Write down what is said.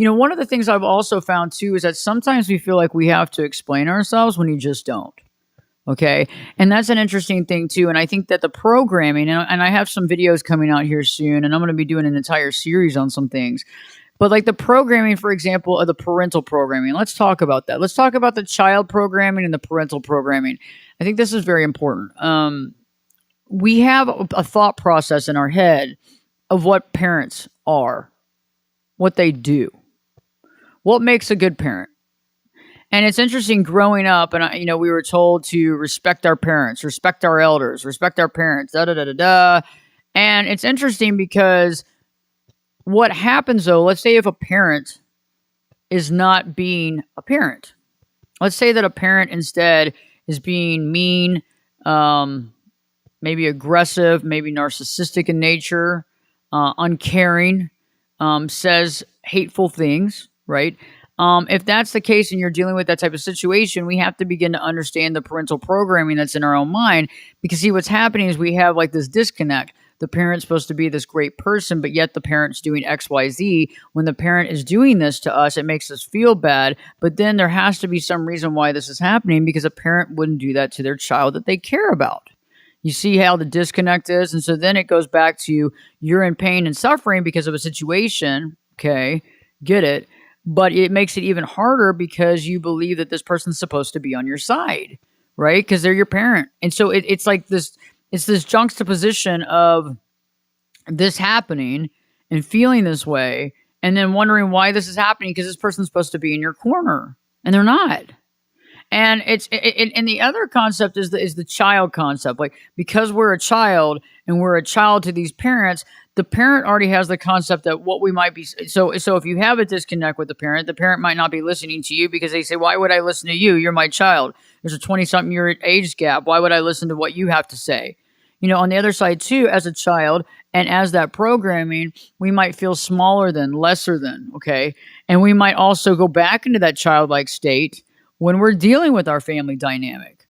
One of the things I've also found too is that sometimes we feel like we have to explain ourselves when you just don't. Okay. And that's an interesting thing too. And I think that the programming, and I have some videos coming out here soon, and I'm going to be doing an entire series on some things. But like the programming, for example, of the parental programming, let's talk about that. Let's talk about the child programming and the parental programming. I think this is very important. We have a thought process in our head of what parents are, what they do, what makes a good parent. And it's interesting growing up, and we were told to respect our parents, respect our elders, respect our parents, da da da da da. And it's interesting because what happens though, let's say if a parent is not being a parent, let's say that a parent instead is being mean, maybe aggressive, maybe narcissistic in nature, uncaring, says hateful things, right? If that's the case and you're dealing with that type of situation, we have to begin to understand the parental programming that's in our own mind. Because see, what's happening is we have like this disconnect. The parent's supposed to be this great person, but yet the parent's doing X, Y, Z. When the parent is doing this to us, it makes us feel bad. But then there has to be some reason why this is happening, because a parent wouldn't do that to their child that they care about. You see how the disconnect is? And so then it goes back to you're in pain and suffering because of a situation. Okay, get it. But it makes it even harder because you believe that this person's supposed to be on your side, right? Because they're your parent. And so it's like this, it's this juxtaposition of this happening and feeling this way, and then wondering why this is happening because this person's supposed to be in your corner and they're not. And and the other concept is the child concept. Like, because we're a child and we're a child to these parents, the parent already has the concept that what we might be. So if you have a disconnect with the parent might not be listening to you because they say, why would I listen to you? You're my child. There's a 20-something year age gap. Why would I listen to what you have to say? On the other side too, as a child and as that programming, we might feel smaller than, lesser than, okay? And we might also go back into that childlike state when we're dealing with our family dynamic.